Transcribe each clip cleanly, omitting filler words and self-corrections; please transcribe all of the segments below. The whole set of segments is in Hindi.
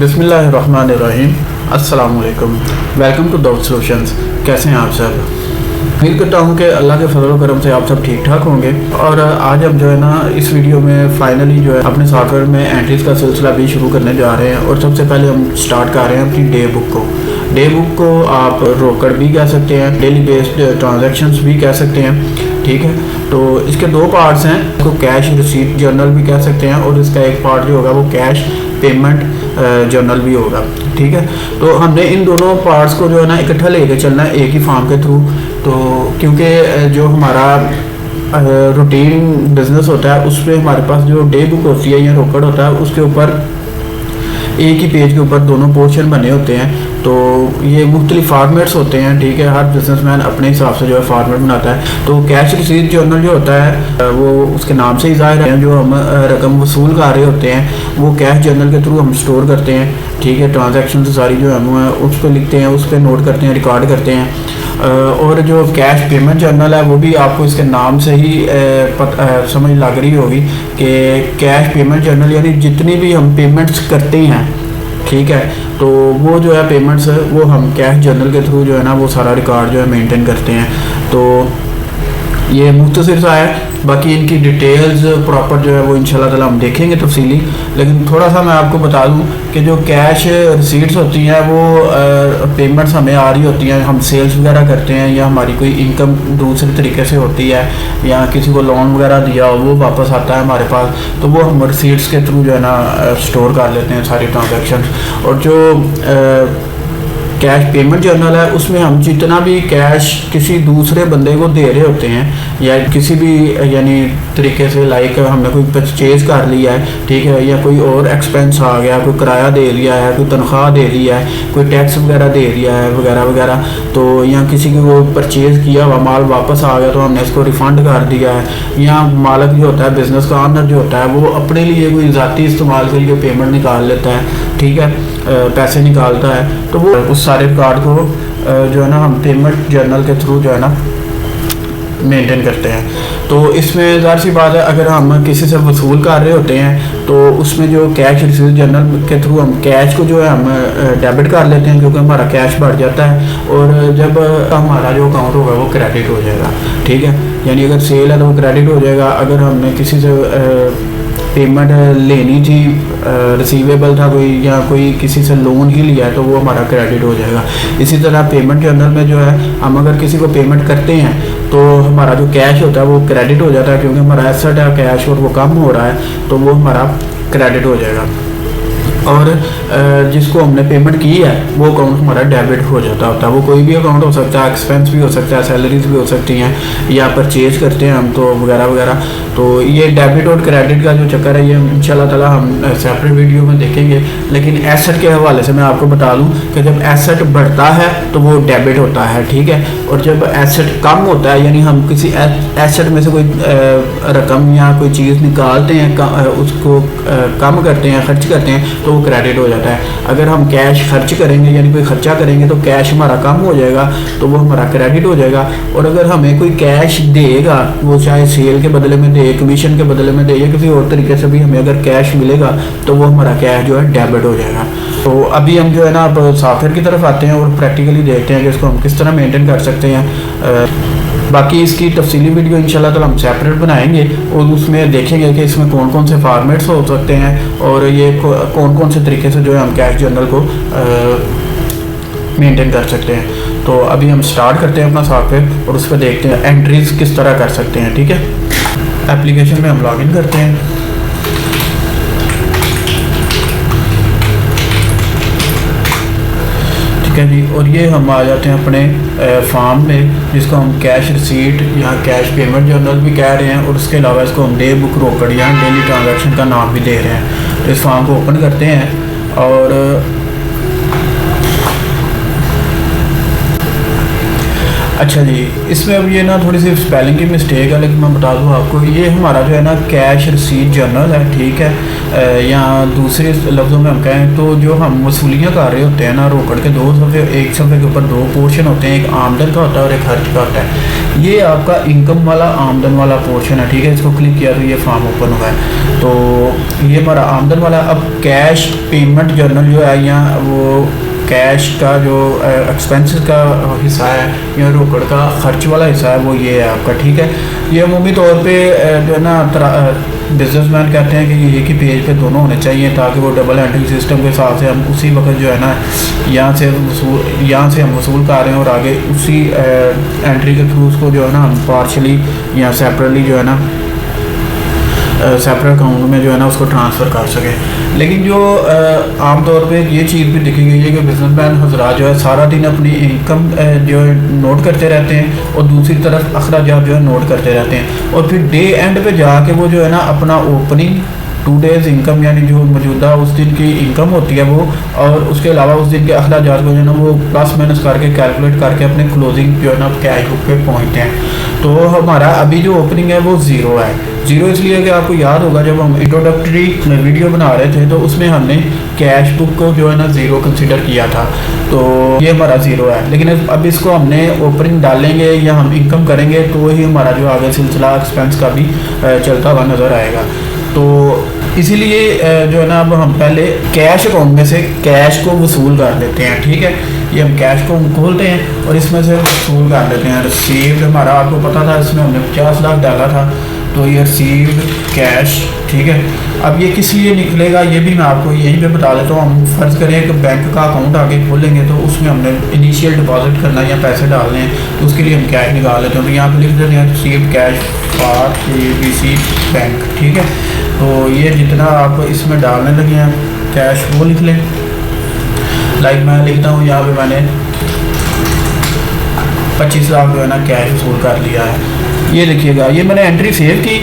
बिस्मिल्लाहिर्रहमानिर्रहीम। अस्सलाम वालेकुम। Welcome to Dawood solutions. कैसे हैं आप सब? उम्मीद करता हूँ कि अल्लाह के फजल करम से आप सब ठीक ठाक होंगे। और आज हम जो है ना इस वीडियो में फाइनली जो है अपने सॉफ्टवेयर में एंट्रीज का सिलसिला भी शुरू करने जा रहे हैं। और सबसे पहले हम स्टार्ट कर रहे हैं अपनी डे बुक को। डे बुक को आप रोकड़ भी कह सकते हैं, डेली बेस्ड ट्रांजैक्शंस भी कह सकते हैं, ठीक है। तो इसके दो पार्ट्स हैं, इसको कैश रिसीट जर्नल भी कह सकते हैं और इसका एक पार्ट जो होगा वो कैश पेमेंट जर्नल भी होगा, ठीक है। तो हमने इन दोनों पार्ट्स को जो है ना इकट्ठा लेके चलना है एक ही फॉर्म के थ्रू। तो क्योंकि जो हमारा रूटीन बिजनेस होता है उस पर हमारे पास जो डे बुक होती है या रोकड़ होता है उसके ऊपर एक ही पेज के ऊपर दोनों पोर्शन बने होते हैं। तो ये मुख्तलिफ फार्मेट्स होते हैं, ठीक है। हर बिजनेसमैन अपने हिसाब से जो है फार्मेट बनाता है। तो कैश रिसीट जर्नल जो होता है वो उसके नाम से ही ज़ाहिर है, जो हम रकम वसूल कर रहे होते हैं वो कैश जर्नल के थ्रू हम स्टोर करते हैं, ठीक है। ट्रांजैक्शन सारी जो हम उस पर लिखते हैं, उस पर नोट करते हैं, रिकॉर्ड करते हैं। और जो कैश पेमेंट जर्नल है वो भी आपको इसके नाम से ही समझ लग रही होगी कि कैश पेमेंट जर्नल यानी जितनी भी हम पेमेंट्स करते हैं, ठीक है, तो वो जो है पेमेंट्स वो हम कैश जर्नल के थ्रू जो है ना वो सारा रिकॉर्ड जो है मेंटेन करते हैं। तो ये मुख्तसर सा है, बाकी इनकी डिटेल्स प्रॉपर जो है वो इंशाल्लाह ताला हम देखेंगे तफसीली। लेकिन थोड़ा सा मैं आपको बता दूं कि जो कैश रिसीट्स होती हैं वो पेमेंट्स हमें आ रही होती हैं, हम सेल्स वगैरह करते हैं या हमारी कोई इनकम दूसरे तरीके से होती है या किसी को लोन वगैरह दिया हो वो वापस आता है हमारे पास, तो वो हम रिसीट्स के थ्रू जो है ना स्टोर कर लेते हैं सारी ट्रांजेक्शन। और जो कैश पेमेंट जर्नल है उसमें हम जितना भी कैश किसी दूसरे बंदे को दे रहे होते हैं या किसी भी यानी तरीके से लाइक हमने कोई परचेज कर लिया है, ठीक है, या कोई और एक्सपेंस आ गया, कोई किराया दे लिया है, कोई तनख्वाह दे लिया है, कोई टैक्स वगैरह दे दिया है वगैरह वगैरह, तो या किसी को वो परचेज़ किया हुआ माल वापस आ गया तो हमने इसको रिफ़ंड कर दिया है। या मालिक जो होता है बिज़नेस का ऑनर जो होता है वो अपने लिए कोई ज़ाती इस्तेमाल के लिए पेमेंट निकाल लेता है, ठीक है, पैसे निकालता है, तो वो उस सारे कार्ड को जो है ना हम पेमेंट जर्नल के थ्रू जो है ना मेंटेन करते हैं। तो इसमें ज़ाहिर सी बात है अगर हम किसी से वसूल कर रहे होते हैं तो उसमें जो कैश रिसीट जर्नल के थ्रू हम कैश को जो है हम डेबिट कर लेते हैं क्योंकि हमारा कैश बढ़ जाता है। और जब हमारा जो अकाउंट होगा वो क्रेडिट हो जाएगा, ठीक है। यानी अगर सेल है तो वो क्रेडिट हो जाएगा। अगर हमने किसी से पेमेंट लेनी थी, रिसीवेबल था कोई या कोई किसी से लोन ही लिया है तो वो हमारा क्रेडिट हो जाएगा। इसी तरह पेमेंट जर्नल में जो है हम अगर किसी को पेमेंट करते हैं तो हमारा जो कैश होता है वो क्रेडिट हो जाता है क्योंकि हमारा एसेट है कैश और वो कम हो रहा है तो वो हमारा क्रेडिट हो जाएगा। और जिसको हमने पेमेंट की है वो अकाउंट हमारा डेबिट हो जाता होता है। वो कोई भी अकाउंट हो सकता है, एक्सपेंस भी हो सकता है, सैलरीज भी हो सकती हैं या परचेज करते हैं हम तो वगैरह वगैरह। तो ये डेबिट और क्रेडिट का जो चक्कर है ये इंशाल्लाह ताला हम सेपरेट वीडियो में देखेंगे। लेकिन एसेट के हवाले से मैं आपको बता दूं कि जब एसेट बढ़ता है तो वो डेबिट होता है, ठीक है। और जब एसेट कम होता है यानी हम किसी एसेट में से कोई रकम या कोई चीज़ निकालते हैं, उसको कम करते हैं, खर्च करते हैं तो वो क्रेडिट हो जाता है। अगर हम कैश खर्च करेंगे यानी कोई खर्चा करेंगे तो कैश हमारा कम हो जाएगा तो वो हमारा क्रेडिट हो जाएगा। और अगर हमें कोई कैश देगा वो चाहे सेल के बदले में दे, कमीशन के बदले में दे या किसी और तरीके से भी हमें अगर कैश मिलेगा तो वो हमारा कैश जो है डेबिट हो जाएगा। तो अभी हम जो है ना अब सॉफ्टवेयर की तरफ आते हैं और प्रैक्टिकली देखते हैं कि इसको हम किस तरह मेंटेन कर सकते हैं। बाकी इसकी तफसीली वीडियो इंशाल्लाह ताला हम सेपरेट बनाएंगे और उसमें देखेंगे कि इसमें कौन कौन से फॉर्मेट्स हो सकते हैं और ये कौन कौन से तरीके से जो है हम कैश जर्नल को मेंटेन कर सकते हैं। तो अभी हम स्टार्ट करते हैं अपना सॉफ्टवेयर और उस पर देखते हैं एंट्रीज किस तरह कर सकते हैं, ठीक है। एप्लीकेशन में हम लॉगिन करते हैं। ठीक है जी, और ये हम आ जाते हैं अपने फॉर्म में जिसको हम कैश रिसीट या कैश पेमेंट जर्नल भी कह रहे हैं और उसके अलावा इसको हम डे बुक रोकड़ या डेली ट्रांजैक्शन का नाम भी दे रहे हैं। तो इस फॉर्म को ओपन करते हैं और अच्छा जी, इसमें अब ये ना थोड़ी सी स्पेलिंग की मिस्टेक है, लेकिन मैं बता दूँ आपको, ये हमारा जो है ना कैश रिसीट जर्नल है, ठीक है। या दूसरे लफ्ज़ों में हम कहें तो जो हम वसूलियाँ कर रहे होते हैं ना, रोकड़ के दो सफ़े, एक सफ़े के ऊपर दो पोर्शन होते हैं, एक आमदन का होता है और एक खर्च का होता है। ये आपका इनकम वाला आमदन वाला पोर्शन है, ठीक है। इसको क्लिक किया तो ये फॉर्म ओपन हुआ है, तो ये हमारा आमदन वाला। अब कैश पेमेंट जर्नल जो है, या वो कैश का जो एक्सपेंसेस का हिस्सा है या रोकड़ का खर्च वाला हिस्सा है, वो ये है आपका, ठीक है। ये अमूमी तौर पे जो है ना बिजनेसमैन कहते हैं कि एक ही पेज पे दोनों होने चाहिए, ताकि वो डबल एंट्री सिस्टम के हिसाब से हम उसी वक्त जो है ना यहाँ से हम वसूल कर रहे हैं और आगे उसी एंट्री के थ्रू उसको जो है ना हम पार्शली या सेपरेटली जो है ना सेपरेट अकाउंट में जो है ना उसको ट्रांसफ़र कर सकें। लेकिन जो आमतौर पे ये चीज़ भी देखी गई है कि बिजनेसमैन हजरात जो है सारा दिन अपनी इनकम जो है नोट करते रहते हैं और दूसरी तरफ अखराजात जो है नोट करते रहते हैं, और फिर डे एंड पे जाके वो जो है ना अपना ओपनिंग 2 डेज़ इनकम यानी जो मौजूदा उस दिन की इनकम होती है वो, और उसके अलावा उस दिन के अखराजात को जो है ना वो प्लस माइनस करके कैलकुलेट करके अपने क्लोजिंग जो है ना कैश बुक पे पहुँचते हैं। तो हमारा अभी जो ओपनिंग है वो ज़ीरो है। ज़ीरो इसलिए कि आपको याद होगा जब हम इंट्रोडक्टरी वीडियो बना रहे थे तो उसमें हमने कैश बुक को जो है ना ज़ीरो कंसिडर किया था, तो ये हमारा ज़ीरो है। लेकिन अब इसको हमने ओपनिंग डालेंगे या हम इनकम करेंगे तो ही हमारा जो आगे सिलसिला एक्सपेंस का भी चलता हुआ नज़र आएगा। तो इसीलिए जो है ना अब हम पहले कैश अकाउंट में से कैश को वसूल कर लेते हैं, ठीक है। ये हम कैश को खोलते हैं और इसमें से वसूल कर लेते हैं। रिसीव्ड हमारा आपको पता था, इसमें हमने 50 लाख डाला था, तो ये रिसीव्ड कैश, ठीक है। अब ये किस लिए निकलेगा ये भी मैं आपको यहीं पे बता देता हूँ। हम फ़र्ज़ करें कि बैंक का अकाउंट आगे खोलेंगे तो उसमें हमने इनिशियल डिपॉजिट करना है या पैसे डालने हैं, तो उसके लिए हम कैश निकाल लेते हैं। तो यहाँ पे लिख देते हैं received cash for ABC bank, ठीक है। तो ये जितना आप इसमें डालने लगे हैं कैश वो लिख लें। लाइक मैं लिखता हूँ यहाँ पे मैंने 25 लाख जो है ना कैश वसूल कर लिया है। ये देखिएगा, ये मैंने एंट्री सेव की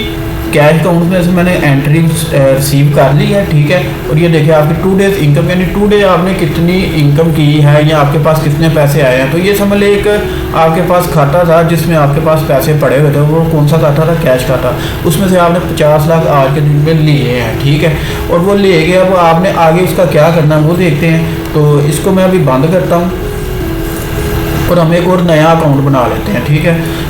कैश अकाउंट में से, मैंने एंट्री रिसीव कर ली है, ठीक है। और ये देखिए आपकी 2 डेज़ इनकम, यानी 2 डे आपने कितनी इनकम की है या आपके पास कितने पैसे आए हैं। तो ये समझ ले एक आपके पास खाता था जिसमें आपके पास पैसे पड़े हुए थे, वो कौन सा खाता था, कैश खाता। उसमें से आपने 50 लाख आज के दिन में लिए हैं, ठीक है। और वो ले गए, अब आपने आगे उसका क्या करना है वो देखते हैं। तो इसको मैं अभी बंद करता हूँ और हम एक और नया अकाउंट बना लेते हैं, ठीक है।